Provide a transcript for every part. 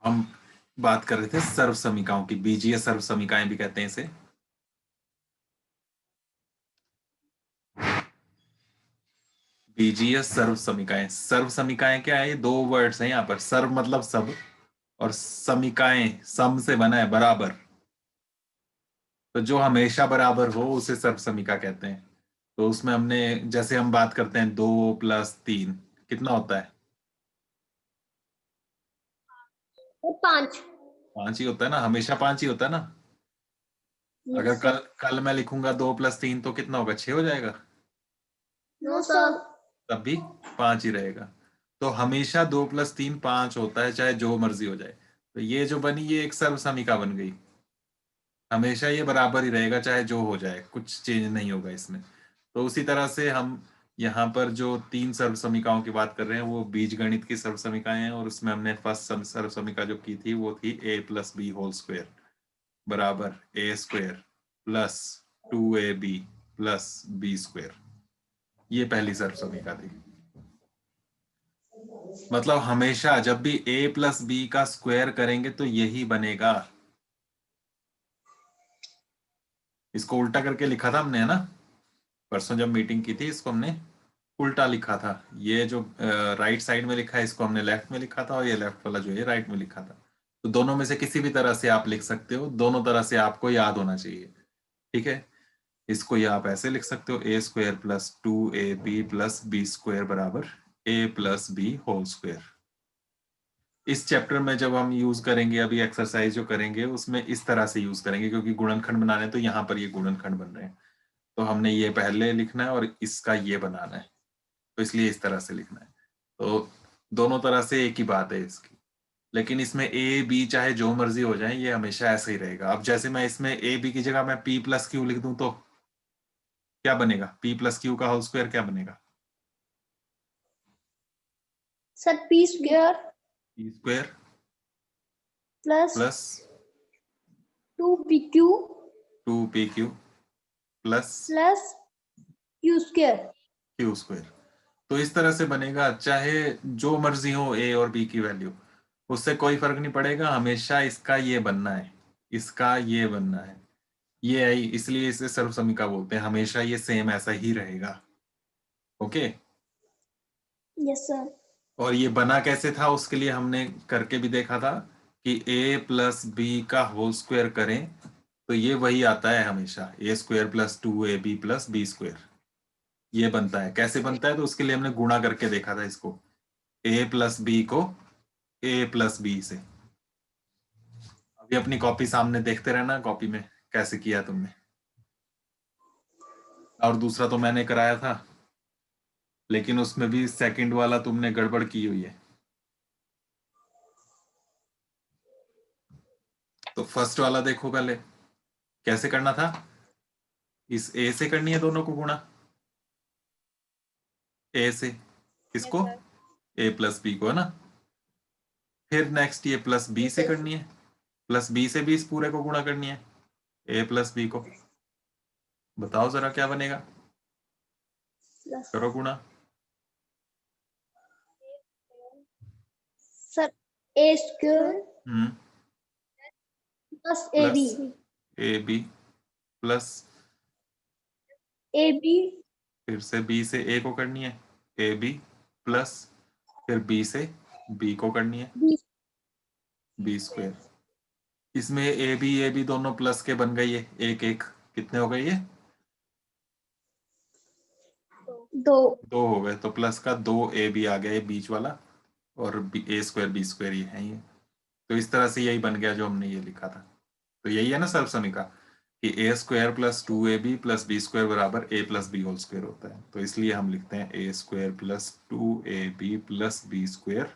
हम बात कर रहे थे सर्व समीकाओं की, बीजीय सर्व समीकाएं भी कहते हैं इसे। बीजीय सर्व समीकाएं, सर्व समीकाएं क्या है? ये दो वर्ड्स हैं यहाँ पर। सर्व मतलब सब, और समीकाएं सम से बना है, बराबर। तो जो हमेशा बराबर हो उसे सर्व समीका कहते हैं। तो उसमें हमने, जैसे हम बात करते हैं 2 + 3 कितना होता है? 5। 5 ही होता है ना, हमेशा 5 ही होता है ना। अगर Yes, कल sir. कल मैं लिखूंगा 2 + 3 तो कितना होगा? 6 हो जाएगा। No, sir. तब भी 5 ही रहेगा। तो हमेशा 2 + 3 5 होता है, चाहे जो मर्जी हो जाए। तो ये जो बनी, ये एक सर्व समीका बन गई। हमेशा ये बराबर ही रहेगा, चाहे जो हो जाए, कुछ चेंज नहीं होगा इसमें। तो उसी तरह से हम यहाँ पर जो 3 सर्व समीकाओं की बात कर रहे हैं वो बीजगणित की सर्व समीकाएं हैं, और उसमें हमने फर्स्ट सर्व समीका जो की थी वो थी a+b² बराबर a² + 2ab + b²। ये पहली सर्व समीका थी। मतलब हमेशा जब भी a+b का स्क्वायर करेंगे तो यही बनेगा। इसको उल्टा करके लिखा था हमने, है ना? परसों जब मीटिंग की थी इसको हमने उल्टा लिखा था। ये जो राइट साइड में लिखा है इसको हमने लेफ्ट में लिखा था, और ये लेफ्ट वाला जो है राइट में लिखा था। तो दोनों में से किसी भी तरह से आप लिख सकते हो, दोनों तरह से आपको याद होना चाहिए। ठीक है, इसको ये आप ऐसे लिख सकते हो a² + 2ab + b² बराबर a+b²। इस चैप्टर में जब हम यूज करेंगे, अभी एक्सरसाइज जो करेंगे उसमें इस तरह से यूज करेंगे, क्योंकि गुणनखंड बनाने तो यहाँ पर ये गुणनखंड बन रहे हैं। तो हमने ये पहले लिखना है और इसका ये बनाना है, तो इसलिए इस तरह से लिखना है। तो दोनों तरह से एक ही बात है इसकी। लेकिन इसमें ए बी चाहे जो मर्जी हो जाए, ये हमेशा ऐसे ही रहेगा। अब जैसे मैं इसमें ए बी की जगह मैं p+q लिख दूं तो क्या बनेगा? p+q का होल स्क्वायर क्या बनेगा? Sir, p² p² plus plus 2pq 2pq plus plus q². q²। तो इस तरह से बनेगा, चाहे जो मर्जी हो ए और बी की वैल्यू, उससे कोई फर्क नहीं पड़ेगा। हमेशा इसका ये बनना है, इसका ये बनना है। ये है, इसलिए इसे सर्व समीका बोलते हैं। हमेशा ये सेम ऐसा ही रहेगा। ओके। Yes, sir. और ये बना कैसे था उसके लिए हमने करके भी देखा था कि a+b का होल स्क्वायर करें तो ये वही आता है हमेशा, a² + 2ab + b²। ये बनता है। कैसे बनता है? तो उसके लिए हमने गुणा करके देखा था इसको, a+b को a+b से। अभी अपनी कॉपी सामने देखते रहना, कॉपी में कैसे किया तुमने। और दूसरा तो मैंने कराया था, लेकिन उसमें भी सेकंड वाला तुमने गड़बड़ की हुई है। तो फर्स्ट वाला देखो पहले कैसे करना था। इस ए से करनी है दोनों को गुणा, ए से Yes, किसको? sir. a+b को, है ना? फिर नेक्स्ट ये +b से करनी है, +b से भी इस पूरे को गुणा करनी है, a+b को। बताओ जरा क्या बनेगा? Plus करो गुणा। sir, a² हम्म plus plus ab ab plus ab फिर से b से a को करनी है, ab प्लस फिर b से b को करनी है, b b²। इसमें a b दोनों प्लस के बन गई है, एक एक कितने हो गए ये? 2. 2 हो गए। तो प्लस का 2ab आ गया, ये बीच वाला, और a² b² ये है ये। तो इस तरह से यही बन गया जो हमने ये लिखा था। तो यही है ना सर्व समीका, कि a² + 2ab + b² बराबर a+b² होता है। तो इसलिए हम लिखते हैं a² + 2ab + b²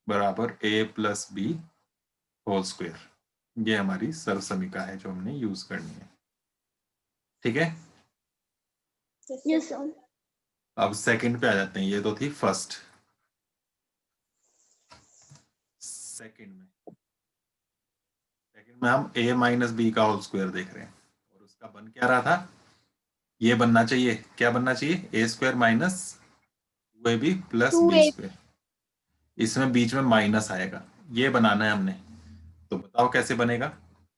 बराबर a+b²। ये हमारी सर्व समीका है जो हमने यूज करनी है। ठीक है, Yes, sir. अब सेकंड पे आ जाते हैं। ये तो थी फर्स्ट। सेकंड में हम a - b का होल स्क्वायर देख रहे हैं, और उसका बन क्या रहा था? ये बनना चाहिए, क्या बनना चाहिए? a² - 2ab + 2a b²। इसमें बीच में माइनस आएगा, ये बनाना है हमने। तो बताओ कैसे बनेगा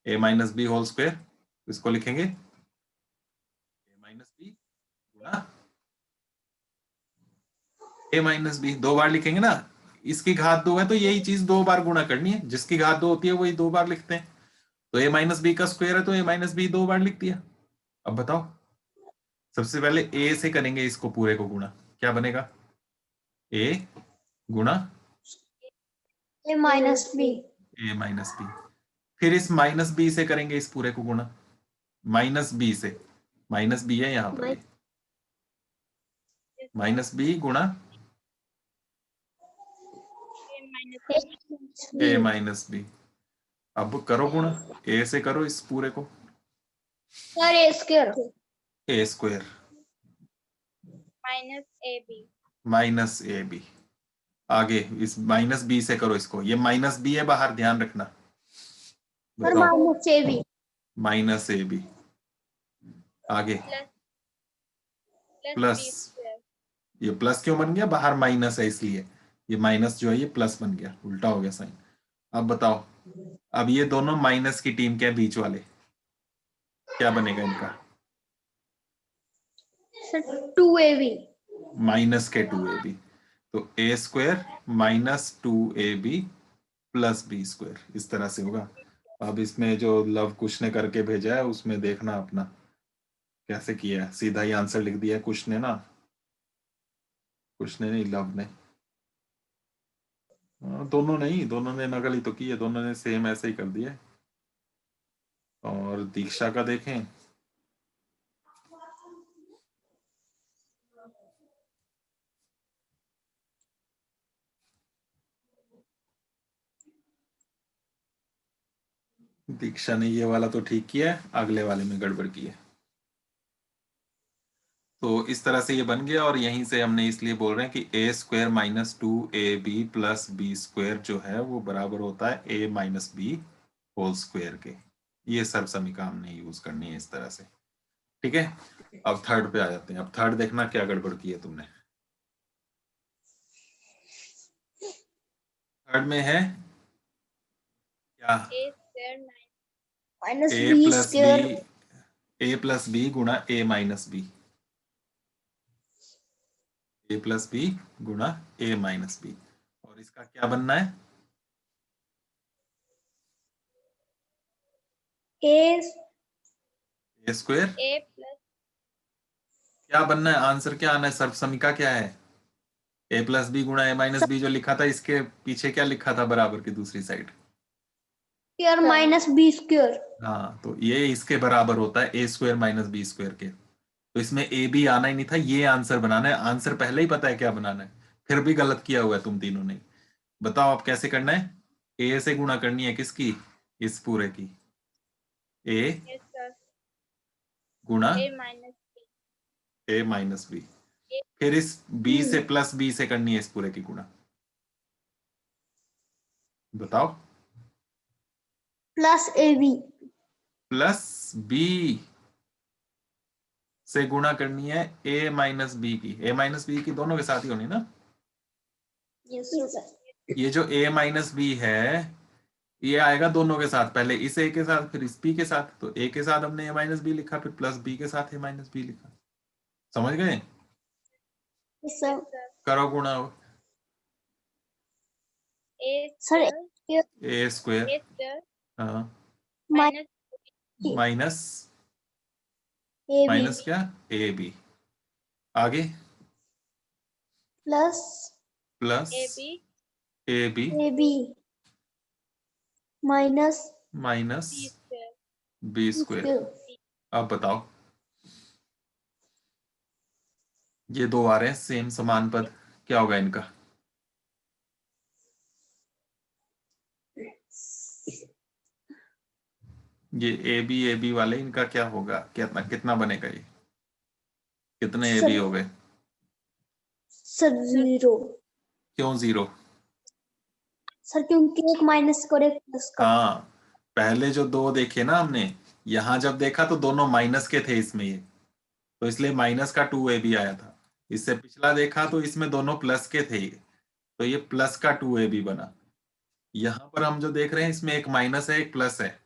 a minus B whole square, इसको लिखेंगे a माइनस बी गुणा a माइनस बी, 2 बार लिखेंगे ना, इसकी घात 2 है तो यही चीज 2 बार गुणा करनी है, जिसकी घात 2 होती है वही 2 बार लिखते हैं। तो a माइनस बी का स्क्वायर है तो a माइनस बी 2 बार लिख दिया। अब बताओ, सबसे पहले a से करेंगे इसको पूरे को गुणा, क्या बनेगा a गुणा A minus B. a minus B, फिर इस माइनस बी से करेंगे इस पूरे को गुणा, माइनस बी से, माइनस बी है यहाँ पर, ये माइनस बी गुणा a माइनस बी। अब करो गुणा, a से करो इस पूरे को, Sir, A square. a square minus AB. Minus A B. आगे इस माइनस बी से करो इसको, ये माइनस बी है बाहर, ध्यान रखना। Sir, बताओ minus AB. Minus A B, आगे Plus प्लस, B square. ये प्लस क्यों बन गया, बाहर माइनस है इसलिए, ये माइनस जो है ये प्लस बन गया, उल्टा हो गया साइन। अब बताओ, अब ये दोनों माइनस की टीम के हैं बीच वाले, क्या बनेगा इनका, Sir, 2AB. माइनस के 2ab, तो a square minus 2ab plus B square, इस तरह से होगा। अब इसमें जो लव कुश ने करके भेजा है उसमें देखना अपना कैसे किया है, सीधा ही आंसर लिख दिया है कुश ने ना, कुश ने नहीं, लव ने। दोनों नहीं, दोनों ने नकल ही तो की है, दोनों ने सेम ऐसे ही कर दिया है। और दीक्षा का देखें, दीक्षा ने ये वाला तो ठीक किया है, अगले वाले में गड़बड़ की है। तो इस तरह से ये बन गया, और यहीं से हमने इसलिए बोल रहे हैं कि a square minus 2ab plus B square जो है वो बराबर होता है a minus B whole square के। ये सर्व समीकरण हमने यूज करनी है इस तरह से, ठीक है। अब थर्ड पे आ जाते हैं। अब थर्ड देखना क्या गड़बड़ की है तुमने। थर्ड में है क्या, A square Minus a B plus square. B, a plus B गुणा a minus B, a plus B गुणा a माइनस बी, और इसका क्या बनना है, A a square, A plus क्या बनना है, आंसर क्या आना है, सर्व समीकरण क्या है, a प्लस बी गुणा a माइनस बी जो लिखा था, इसके पीछे क्या लिखा था बराबर की दूसरी side. square minus B square. हाँ, तो ये इसके बराबर होता है a square minus B square के। तो इसमें ए बी आना ही नहीं था, ये आंसर बनाना है। आंसर पहले ही पता है क्या बनाना है, फिर भी गलत किया हुआ है तुम तीनों ने। बताओ आप कैसे करना है, ए से गुणा करनी है किसकी, इस पूरे की, ए A plus गुणा A minus B. A minus B, A फिर इस बी से प्लस बी से करनी है इस पूरे की गुणा। बताओ, Plus AB. प्लस बी से गुणा करनी है ए माइनस बी की, ए माइनस बी की दोनों के साथ ही होनी ना। Yes, sir. ये जो ए माइनस बी है ये आएगा दोनों के साथ, पहले इस ए के साथ फिर इस बी के साथ। तो ए के साथ हमने ए माइनस बी लिखा, फिर प्लस बी के साथ ए माइनस बी लिखा। समझ गए, Yes, sir. करो गुणा, A Sir, square A square A square हाँ minus माइनस AB माइनस क्या, ए बी, आगे plus plus AB A B AB minus minus B square. B square. square. अब बताओ, ये दो आ रहे हैं सेम समान पद, क्या होगा इनका, ये ए बी वाले इनका क्या होगा, कितना कितना बनेगा, ये कितने ए बी हो गए, सर 0. क्यों जीरो, सर क्योंकि एक माइनस को और एक प्लस का. हाँ पहले जो दो देखे ना हमने, यहां जब देखा तो दोनों माइनस के थे इसमें, ये तो इसलिए माइनस का 2ab आया था। इससे पिछला देखा तो इसमें दोनों प्लस के थे, तो ये प्लस का 2ab बना। यहाँ पर हम जो देख रहे हैं इसमें एक माइनस है एक प्लस है,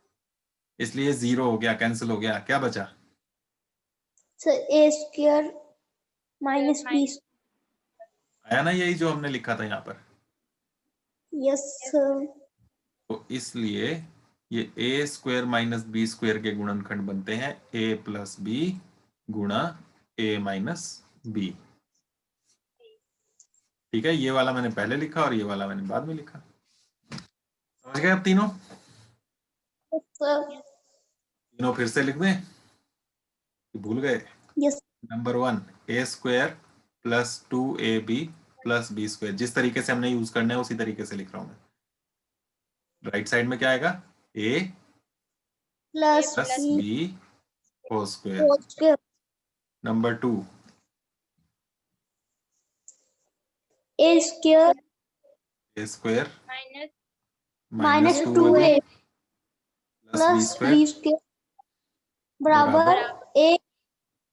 इसलिए 0 हो गया, कैंसिल हो गया। क्या बचा? सर ए स्क्वायर माइनस बी। आया ना यही जो हमने लिखा था यहाँ पर। Yes sir. तो इसलिए ये ए स्क्वायर माइनस बी स्क्वायर के गुणनखंड बनते हैं ए प्लस बी गुणा ए माइनस बी। ठीक है, ये वाला मैंने पहले लिखा और ये वाला मैंने बाद में लिखा। समझ गए अब तीनों? सर तीनों फिर से लिख दें? भूल गए? Yes. Number 1 a square plus 2ab plus B square, जिस तरीके से हमने यूज करना है उसी तरीके से लिख रहा हूं मैं। राइट साइड में क्या आएगा? A plus plus b b whole square. Whole square number 2 a square a square minus minus minus 2a 2ab plus b plus square b square बराबर a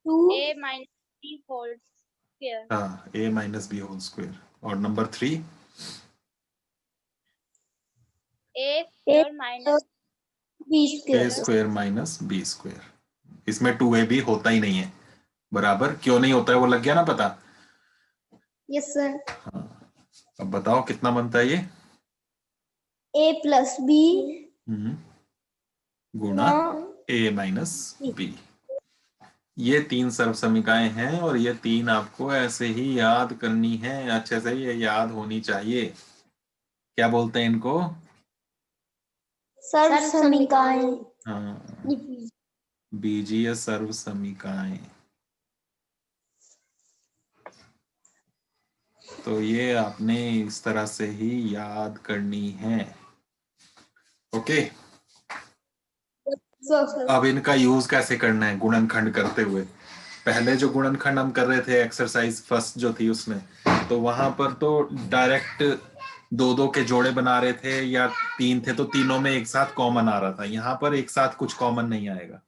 two a minus b whole square. हाँ a minus B whole square. और number 3 a square minus b a square. Square minus B square. इसमें 2ab होता ही नहीं है बराबर। क्यों नहीं होता है वो लग गया ना पता? Yes sir. हाँ, अब बताओ कितना बनता है ये? ए प्लस बी गुणा ए माइनस बी। ये 3 सर्वसमीकाएं हैं और ये 3 आपको ऐसे ही याद करनी है, अच्छे से ये याद होनी चाहिए। क्या बोलते हैं इनको? सर्वसमीकाएं। हाँ, बीजीय सर्वसमीकाएं। तो ये आपने इस तरह से ही याद करनी है। ओके, अब इनका यूज कैसे करना है गुणनखंड करते हुए? पहले जो गुणनखंड हम कर रहे थे एक्सरसाइज फर्स्ट जो थी उसमें, तो वहां पर तो डायरेक्ट 2-2 के जोड़े बना रहे थे या 3 थे तो तीनों में एक साथ कॉमन आ रहा था। यहाँ पर एक साथ कुछ कॉमन नहीं आएगा।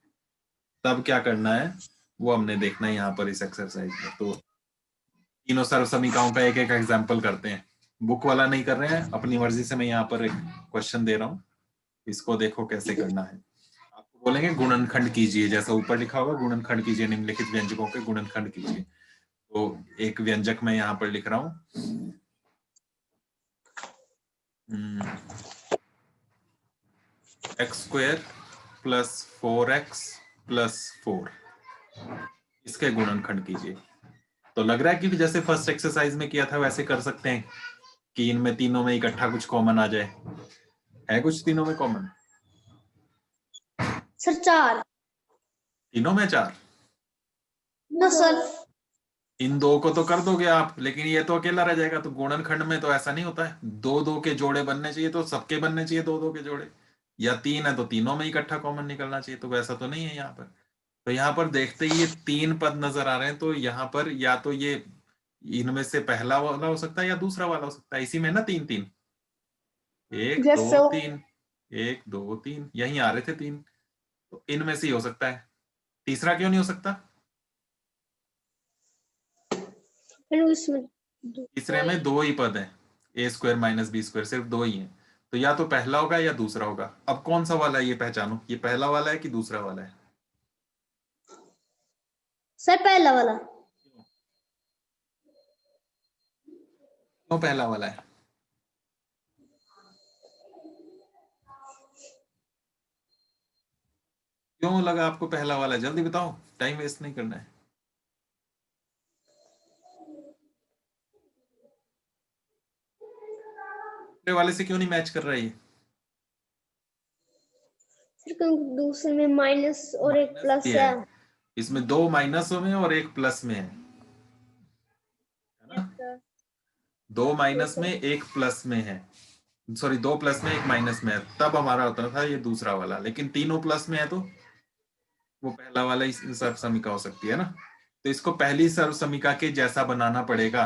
तब क्या करना है वो हमने देखना है यहाँ पर इस एक्सरसाइज में। तो तीनों सर्वसमीकाओं का एक एक एग्जाम्पल करते हैं। बुक वाला नहीं कर रहे हैं, अपनी मर्जी से मैं यहाँ पर एक क्वेश्चन दे रहा हूँ, इसको देखो कैसे करना है। आपको बोलेंगे गुणनखंड कीजिए, जैसा ऊपर लिखा होगा गुणनखंड कीजिए, निम्नलिखित व्यंजकों के गुणनखंड कीजिए। तो एक व्यंजक मैं यहाँ पर लिख रहा हूँ, x square plus 4x plus 4, इसके गुणनखंड कीजिए। तो लग रहा है कि जैसे फर्स्ट एक्सरसाइज में किया था वैसे कर सकते हैं कि इनमें तीनों में इकट्ठा कुछ कॉमन आ जाए। है कुछ तीनों में कॉमन? सर 4। तीनों में 4? No sir. इन 2 को तो कर दोगे आप, लेकिन ये तो अकेला रह जाएगा। तो गुणनखंड में तो ऐसा नहीं होता है, 2-2 के जोड़े बनने चाहिए, तो सबके बनने चाहिए 2-2 के जोड़े। या 3 है तो तीनों में इकट्ठा कॉमन निकलना चाहिए, तो वैसा तो नहीं है यहाँ पर। तो यहाँ पर देखते ही ये 3 पद नजर आ रहे हैं, तो यहाँ पर या तो ये इनमें से पहला वाला हो सकता है या दूसरा वाला हो सकता है। इसी में ना 3-3, 1 यस 2 सर। 3, 1 2 3 यहीं आ रहे थे 3, तो इनमें से ही हो सकता है। तीसरा क्यों नहीं हो सकता? इसमें तीसरे में 2 ही पद हैं, a square minus B square, सिर्फ 2 ही हैं। तो या तो पहला होगा या दूसरा होगा। अब कौन सा वाला है ये पहचानो, ये पहला वाला है कि दूसरा वाला है? सर पहला वाला। क्यों पहला वाला है? क्यों लगा आपको पहला वाला? जल्दी बताओ, टाइम वेस्ट नहीं करना है। दूसरे वाले से क्यों नहीं मैच कर रहा है ये? सर क्योंकि दूसरे में माइनस और एक माइनस प्लस भी है। इसमें 2 माइनसों में और 1 प्लस में है ना? Yes, sir. 2 माइनस में 1 प्लस में है, सॉरी 2 प्लस में 1 माइनस में है, तब हमारा होता था ये दूसरा वाला। लेकिन तीनों प्लस में है तो वो पहला वाला ही सर्वसमीका हो सकती है ना। तो इसको पहली सर्वसमीका के जैसा बनाना पड़ेगा।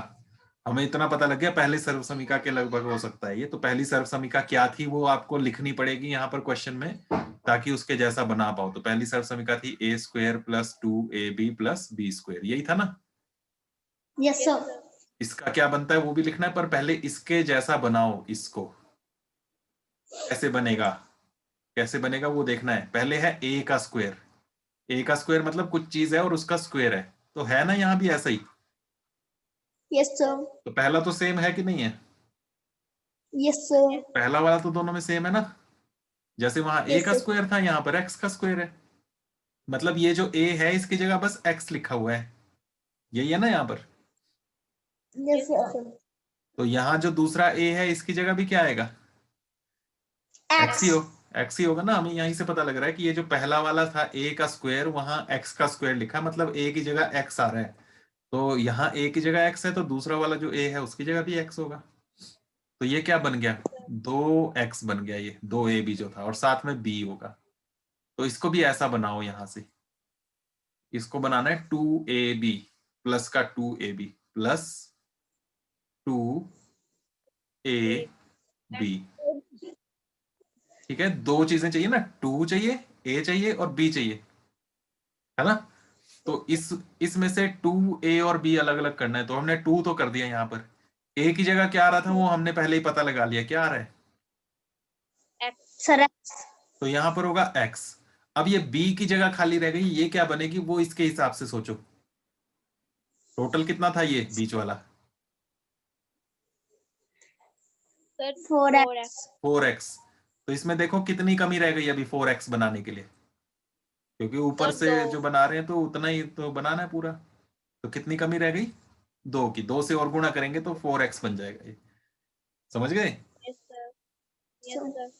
हमें इतना पता लग गया पहले सर्वसमीका के लगभग हो सकता है ये। तो पहली सर्वसमीका क्या थी वो आपको लिखनी पड़ेगी यहाँ पर क्वेश्चन में, ताकि उसके जैसा बना पाओ। तो पहली सर्वसमीका थी a square plus 2ab plus B square, यही था ना? Yes sir. इसका क्या बनता है वो भी लिखना है, पर पहले इसके जैसा बनाओ इसको। कैसे बनेगा, कैसे बनेगा वो देखना है। पहले है a का स्क्वायर, a का स्क्वायर मतलब कुछ चीज है और उसका स्क्वायर है, तो है ना यहाँ भी ऐसा ही। यस सर, तो पहला तो सेम है कि नहीं है, यस सर, पहला वाला तो दोनों में सेम है ना। जैसे वहां a यस का सर, स्क्वायर था, यहाँ पर x का स्क्वायर है, मतलब ये जो a है इसकी जगह बस x लिखा हुआ है, यही है ना यहाँ पर। यस सर, तो यहाँ जो दूसरा a है इसकी जगह भी क्या आएगा, x ही हो, x ही होगा ना। हमें यहीं से पता लग रहा है कि ये जो पहला वाला था a का स्क्वायर, वहां x का स्क्वायर लिखा, मतलब a की जगह x आ रहा है। तो यहाँ a की जगह x है, तो दूसरा वाला जो a है उसकी जगह भी x होगा। तो ये क्या बन गया, 2x बन गया, ये 2ab जो था, और साथ में b होगा। तो इसको भी ऐसा बनाओ, यहां से इसको बनाना है 2ab प्लस का 2ab प्लस 2ab। ठीक है, दो चीजें चाहिए ना, 2 चाहिए, a चाहिए और b चाहिए, है ना। तो इसमें से 2a और b अलग अलग करना है, तो हमने 2 तो कर दिया। यहाँ पर a की जगह क्या आ रहा था वो हमने पहले ही पता लगा लिया, क्या आ रहा है, सर, तो यहाँ पर होगा x। अब ये b की जगह खाली रह गई, ये क्या बनेगी वो इसके हिसाब से सोचो। टोटल कितना था ये बीच वाला, सर 4x, 4x। तो इसमें देखो कितनी कमी रह गई अभी 4x बनाने के लिए, क्योंकि ऊपर सर से 2 जो बना रहे हैं तो उतना ही तो बनाना है पूरा। तो कितनी कमी रह गई, 2 की, 2 से और गुणा करेंगे तो 4x बन जाएगा ये। समझ गए। यस सर, यस सर,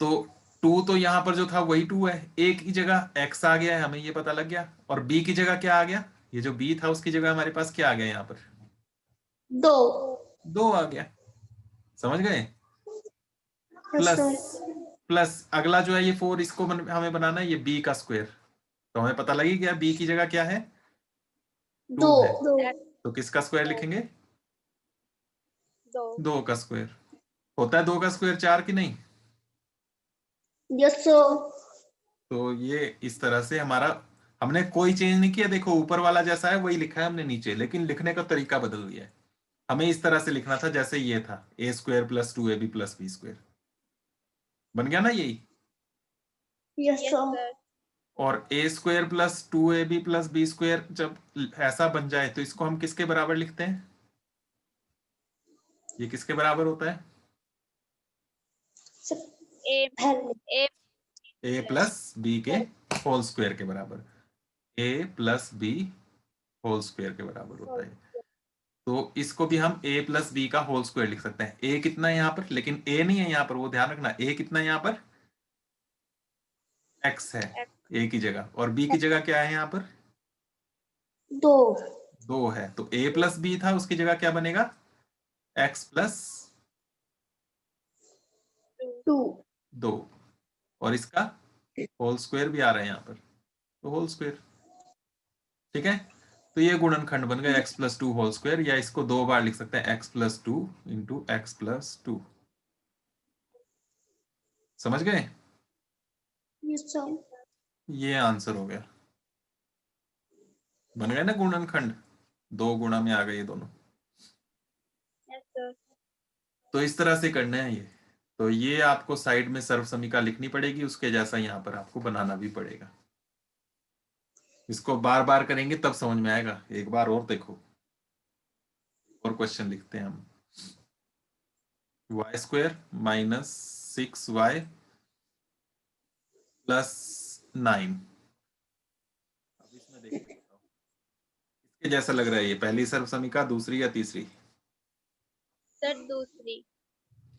तो 2 तो यहाँ पर जो था वही 2 है, a की जगह x आ गया है, हमें ये पता लग गया। और b की जगह क्या आ गया, ये जो b था उसकी जगह हमारे पास क्या आ गया यहाँ पर, 2, 2 आ गया। समझ गए। यस प्लस सर, प्लस अगला जो है ये 4, इसको हमें बनाना है ये b का स्क्वायर। तो हमें पता लगी गया b की जगह क्या है, 2 2, है। तो किसका स्क्वायर लिखेंगे, 2 2 का स्क्वायर। होता है 2 का स्क्वायर 4 की नहीं। यस सर, तो ये इस तरह से हमारा, हमने कोई चेंज नहीं किया, देखो ऊपर वाला जैसा है वही लिखा है हमने नीचे, लेकिन लिखने का तरीका बदल दिया है। हमें इस तरह से लिखना था जैसे ये था, a square plus 2ab plus b square, बन गया ना यही। यस यस सर, सर, और a square plus 2ab plus b square जब ऐसा बन जाए तो इसको हम किसके बराबर लिखते हैं, ये किसके बराबर होता है, a a a plus b के होल स्क्वायर के बराबर, a plus b whole square के बराबर होता है। तो इसको भी हम a प्लस बी का होल स्क्वायर लिख सकते हैं। a कितना है यहाँ पर, लेकिन a नहीं है यहाँ पर, वो ध्यान रखना, a कितना है यहाँ पर, x है a की जगह, और b की जगह क्या है यहाँ पर, 2, 2 है। तो a प्लस बी था, उसकी जगह क्या बनेगा, x प्लस 2, 2, और इसका होल स्क्वायर भी आ रहा है यहाँ पर, तो होल स्क्वायर। ठीक है, तो ये गुणनखंड बन गया x प्लस 2 होल स्क्वायर, या इसको 2 बार लिख सकते हैं x plus 2 into x plus 2। समझ गए, यस सर, ये आंसर हो गया, बन गए ना गुणनखंड, 2 गुणा में आ गए ये दोनों। यस सर, तो इस तरह से करना है ये। तो ये आपको साइड में सर्व समीका लिखनी पड़ेगी, उसके जैसा यहाँ पर आपको बनाना भी पड़ेगा। इसको बार बार करेंगे तब समझ में आएगा, एक बार और देखो। और क्वेश्चन लिखते हैं हम, Y square minus 6y plus 9। अब इसमें देखते हैं इसके जैसा लग रहा है, ये पहली सर्व समीका, दूसरी या तीसरी, सर दूसरी,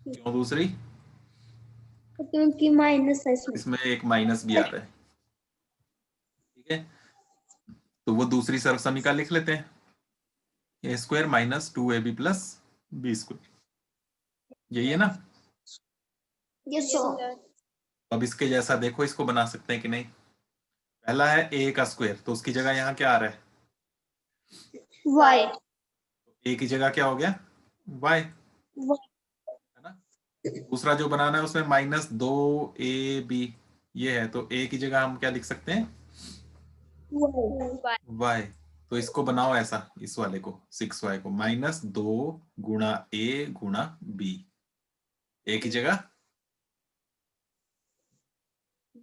क्यों दूसरी, क्योंकि माइनस है इसमें। इसमें एक माइनस भी आ रहा है। ठीक है, तो वो दूसरी सर्व समीका लिख लेते हैं, a square minus 2ab plus B square, यही है ना। यस यस सर, सर, अब इसके जैसा देखो, इसको बना सकते हैं कि नहीं। पहला है a का स्क्वायर, तो उसकी जगह यहाँ क्या आ रहा है, y, a की जगह क्या हो गया, y, है ना। दूसरा जो बनाना है उसमें माइनस 2ab ये है, तो a की जगह हम क्या लिख सकते हैं, y। तो इसको बनाओ ऐसा, इस वाले को 6y को माइनस 2 गुणा a गुणा b, a की जगह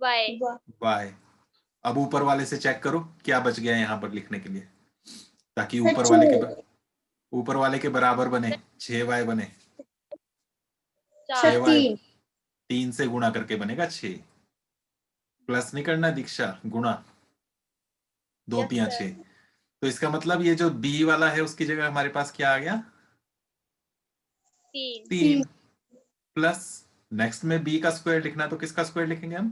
Y. y। अब ऊपर वाले से चेक करो क्या बच गया यहाँ पर लिखने के लिए, ताकि सर ऊपर वाले के बराबर बने, 6y बने। चार। 6y 3 से गुणा करके बनेगा 6। प्लस नहीं करना दीक्षा, गुणा, 2 Yes, तिया sir. 6। तो इसका मतलब ये जो b वाला है उसकी जगह हमारे पास क्या आ गया, 3. 3 प्लस नेक्स्ट में b का स्क्वायर लिखना, तो किसका स्क्वायर लिखेंगे हम,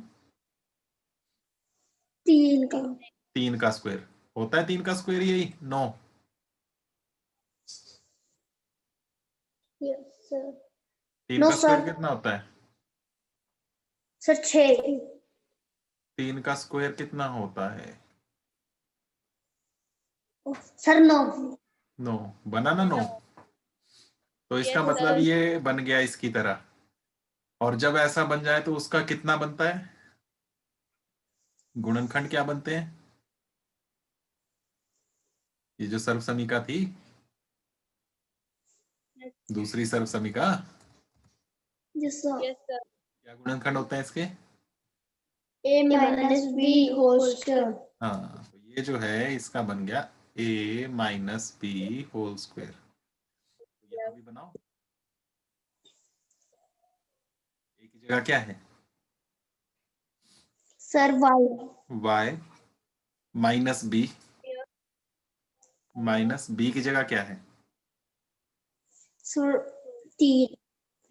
3 का। 3 का स्क्वायर होता है, 3 का स्क्वायर यही 9। Yes sir. 3 No, का स्क्वायर sir. कितना होता है, सर 6। 3 का स्क्वायर कितना होता है, सर 9। 9 बना ना 9। तो इसका Yes, मतलब sir. ये बन गया इसकी तरह। और जब ऐसा बन जाए तो उसका कितना बनता है, गुणनखंड क्या बनते हैं, ये जो सर्व समीका थी, दूसरी सर्व समीका, यस सर। Yes, sir. क्या गुणनखंड होते हैं इसके, a minus b whole square। हाँ तो ये जो है इसका बन गया a minus B whole square. यहाँ भी बनाओ, a की जगह क्या है, sir y। y minus B, minus B की जगह क्या है, सर 3।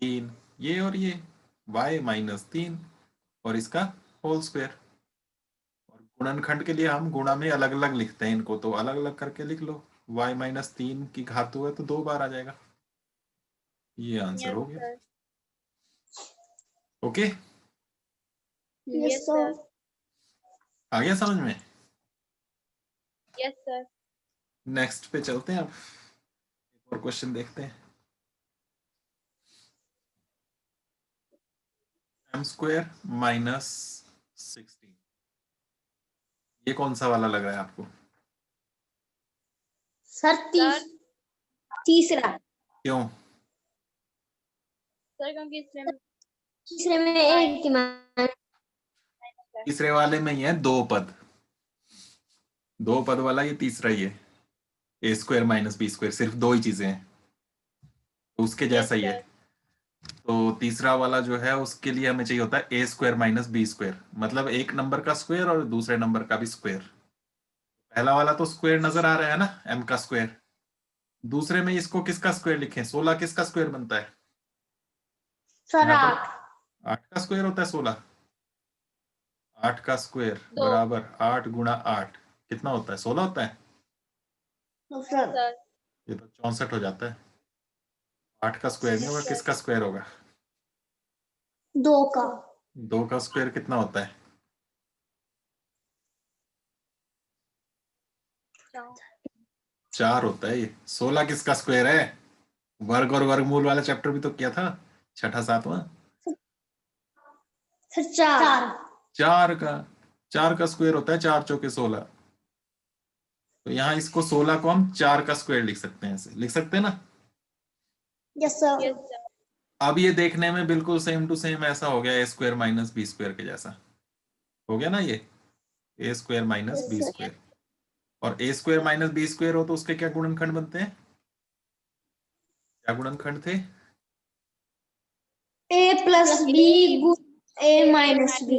3, ये और ये y माइनस 3 और इसका होल स्क्वायर। और गुणनखंड के लिए हम गुणा में अलग अलग लिखते हैं इनको, तो अलग अलग करके लिख लो, y माइनस 3 की घात हुआ तो 2 बार आ जाएगा। ये आंसर Yes, हो गया। sir. Okay, yes sir. आ गया समझ में। Yes, sir. नेक्स्ट पे चलते हैं, अब एक और क्वेश्चन देखते हैं। m स्क्वायर माइनस 16, ये कौन सा वाला लग रहा है आपको, सर तीसरा। क्यों, Sir, क्योंकि इसमें तीसरे में एक की मान। तीसरे वाले में ही है 2 पद, 2 पद वाला ये तीसरा ही है, ए स्क्वायर माइनस बी स्क्वायर, सिर्फ 2 ही चीजें हैं, तो उसके जैसा ही है। sir. तो तीसरा वाला जो है उसके लिए हमें चाहिए होता है ए स्क्वायर माइनस बी स्क्वायर, मतलब एक नंबर का स्क्वायर और दूसरे नंबर का भी स्क्वायर। पहला वाला तो स्क्वायर नजर आ रहा है ना, m का स्क्वायर। दूसरे में इसको किसका स्क्वायर लिखें, 16 किसका स्क्वायर बनता है, सर यहाँ 8। पर 8 का स्क्वायर होता है 16, 8 का स्क्वायर 2. बराबर 8 गुणा 8 कितना होता है, 16 होता है। Sir Sir. ये तो 64 हो जाता है। 8 का स्क्वायर नहीं होगा, किसका स्क्वायर होगा, 2 का। 2 का स्क्वायर कितना होता है, 4 होता है। ये 16 किसका स्क्वायर है, वर्ग और वर्गमूल वाला चैप्टर भी तो किया था, छठा सातवां। सर 4। 4 का स्क्वायर होता है 4 चौके 16। तो यहाँ इसको 16 को हम 4 का स्क्वायर लिख सकते हैं, ऐसे लिख सकते हैं ना। Yes sir. Yes, sir. अब ये देखने में बिल्कुल सेम टू सेम ऐसा हो गया, ए स्क्वायर माइनस बी स्क्वायर के जैसा हो गया ना, ये ए स्क्वायर माइनस बी स्क्वायर। और ए स्क्वायर माइनस बी स्क्वायर हो तो उसके क्या गुणनखंड बनते हैं, क्या गुणनखंड थे, a प्लस बी गुण a माइनस बी।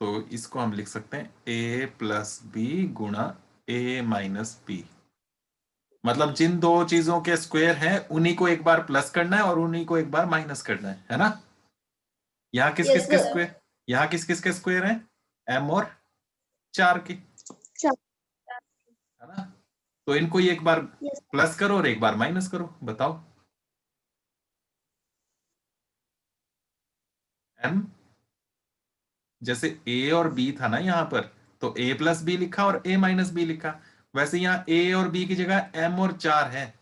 तो इसको हम लिख सकते हैं ए प्लस बी गुणा ए माइनस बी। मतलब जिन दो चीजों के स्क्वायर हैं उन्हीं को एक बार प्लस करना है और उन्हीं को एक बार माइनस करना है ना। यहाँ किस किस के स्क्वायर, यहाँ किस किस के स्क्वायर हैं, m और 4 के, है ना। तो इनको ही एक बार प्लस करो और एक बार माइनस करो, बताओ m, जैसे a और b था ना यहाँ पर, तो a प्लस बी लिखा और a माइनस बी लिखा। वैसे यहाँ a और b की जगह m और 4 है,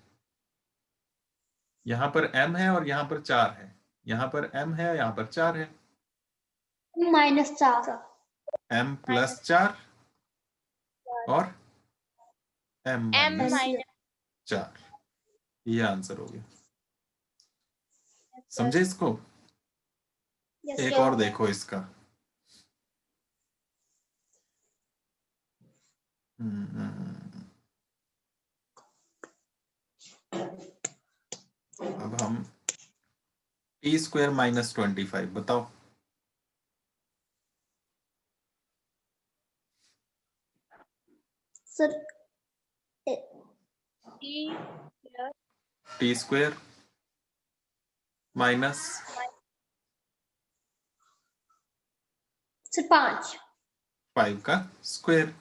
यहाँ पर m है और यहाँ पर 4 है, यहाँ पर m है यहाँ पर 4 है, माइनस 4। m प्लस 4 और m M माइनस minus 4, ये आंसर हो गया। sir. समझे इसको। एक और देखो इसका, अब हम टी स्क्वायर माइनस 25 बताओ। Sir T plus T square minus sir 5 5 का स्क्वायर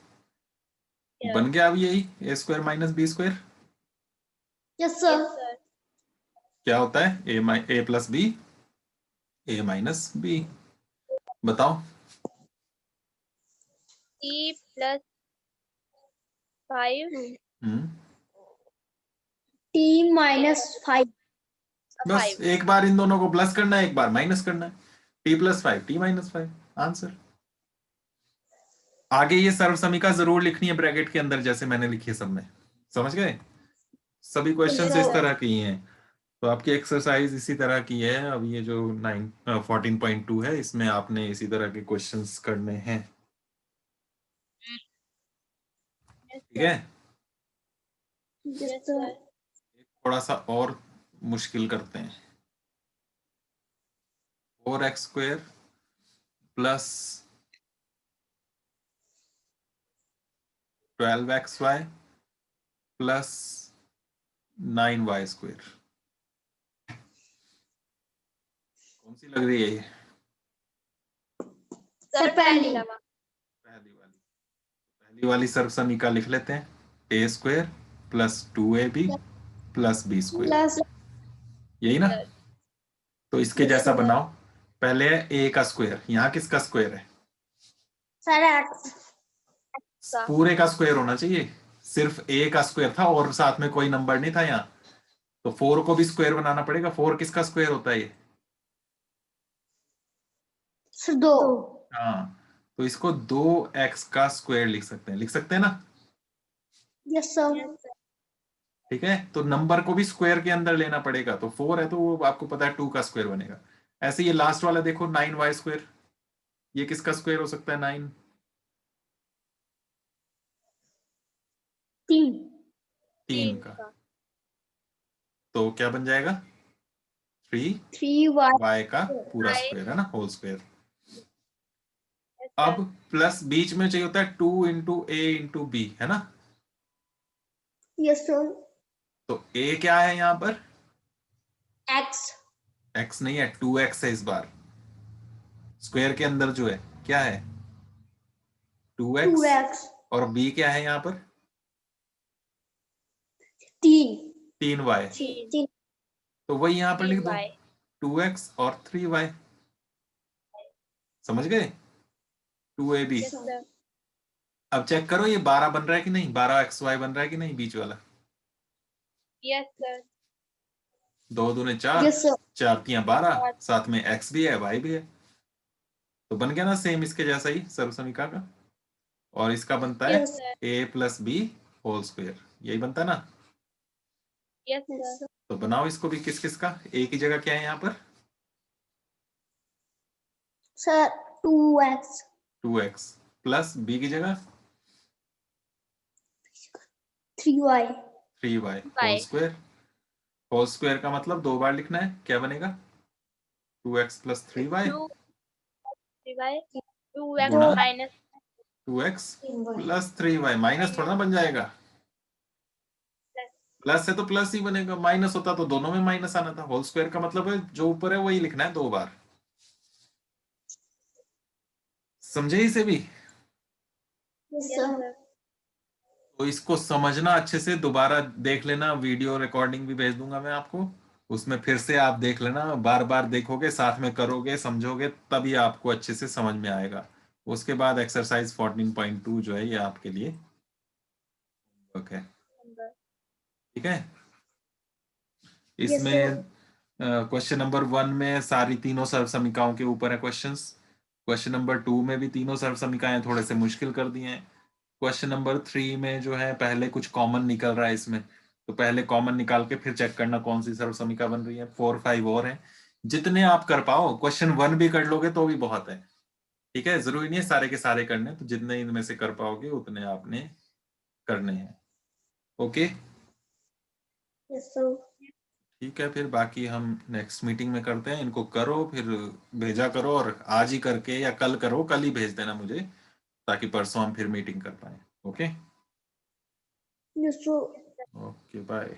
Yes. बन गया। अब यही a square minus B square yes Yes, sir sir. क्या होता है? A plus b a minus b. बताओ। T plus 5 टी माइनस 5 बस 5. एक बार इन दोनों को प्लस करना है, एक बार माइनस करना है। T plus 5 T minus 5 answer. आगे ये सर्व समीका जरूर लिखनी है ब्रैकेट के अंदर, जैसे मैंने लिखी है सब में। समझ गए? सभी क्वेश्चंस इस तरह के ही हैं। तो आपकी एक्सरसाइज इसी तरह की है। अब ये जो 14.2 है, इसमें आपने इसी तरह के क्वेश्चंस करने हैं। Yes, ठीक है? Yes yes, sir sir. थोड़ा सा और मुश्किल करते हैं। 4x square plus 12xy plus 9y square. कौन सी लग रही है ये? Sir, पहली। पहली वाली सर्व समीका लिख लेते हैं। A square plus 2ab plus B square, plus यही ना? Sir. तो इसके Yes, जैसा sir. बनाओ। पहले है ए का स्क्वायर, यहाँ किसका स्क्वायर है? सर एक्स का। पूरे का स्क्वायर होना चाहिए। सिर्फ ए का स्क्वायर था और साथ में कोई नंबर नहीं था यहाँ, तो 4 को भी स्क्वायर बनाना पड़ेगा। 4 किसका स्क्वायर होता है ये? सर 2 हाँ, तो इसको 2x का स्क्वायर लिख सकते हैं। लिख सकते हैं ना? Yes sir Yes, sir. ठीक है, तो नंबर को भी स्क्वायर के अंदर लेना पड़ेगा। तो 4 है तो वो आपको पता है 2 का स्क्वायर बनेगा। ऐसे ये लास्ट वाला देखो 9y स्क्वायर, ये किसका स्क्वायर हो सकता है? 9 3 3 का। तो क्या बन जाएगा? 3y 3y का पूरा Y. स्क्वायर है ना, होल स्क्वायर। Yes, अब sir. प्लस बीच में चाहिए होता है 2 इंटू ए इंटू बी, है ना? यस सर तो a क्या है यहाँ पर? एक्स x नहीं है, 2x है इस बार। स्क्वायर के अंदर जो है क्या है? 2x। 2x और b क्या है यहाँ पर? 3 3y। 3 तो वही यहाँ पर लिख दो, 3Y. 2x और 3y। समझ गए? 2ab। Yes, sir. अब चेक करो ये 12 बन रहा है कि नहीं, 12xy बन रहा है कि नहीं बीच वाला? Yes, sir. 2 दूने 4, यस सर 4 तियां 12, साथ में x भी है y भी है, तो बन गया ना सेम इसके जैसा ही सर्व समीका का। और इसका बनता है Yes, a plus B whole square, यही बनता है ना? Yes, sir. तो बनाओ इसको भी। किस किस का? a की जगह क्या है यहाँ पर? Sir 2x 2x plus b की जगह 3y 3y whole square. Whole square का मतलब 2 बार लिखना है, क्या बनेगा? 2x plus 3y 3Y. 2x गुणा minus 2x plus 3y। Minus थोड़ा ना बन जाएगा, प्लस है तो प्लस ही बनेगा। माइनस होता तो दोनों में माइनस आना था। होल स्क्वायर का मतलब है जो ऊपर है वही लिखना है 2 बार। समझे इसे भी? Yes Yes, sir sir. तो इसको समझना अच्छे से, दोबारा देख लेना। वीडियो रिकॉर्डिंग भी भेज दूंगा मैं आपको, उसमें फिर से आप देख लेना। बार बार देखोगे, साथ में करोगे, समझोगे, तभी आपको अच्छे से समझ में आएगा। उसके बाद एक्सरसाइज 14.2 जो है ये आपके लिए ओके। ठीक है, इसमें क्वेश्चन नंबर 1 में सारी तीनों सर्व समीकाओं के ऊपर है क्वेश्चंस। क्वेश्चन नंबर 2 में भी तीनों सर्व समीकाएं थोड़े से मुश्किल कर दिए हैं। क्वेश्चन नंबर 3 में जो है पहले कुछ कॉमन निकल रहा है इसमें, तो पहले कॉमन निकाल के फिर चेक करना कौन सी सर्व समीका बन रही है। 4 5 और हैं, जितने आप कर पाओ। क्वेश्चन 1 भी कर लोगे तो भी बहुत है। ठीक है, जरूरी नहीं है सारे के सारे करने, तो जितने इनमें से कर पाओगे उतने आपने करने हैं। Okay, yes sir. ठीक है, फिर बाकी हम नेक्स्ट मीटिंग में करते हैं। इनको करो, फिर भेजा करो, और आज ही करके या कल करो, कल ही भेज देना मुझे, ताकि परसों हम फिर मीटिंग कर पाए। Okay, yes sir. Okay, bye.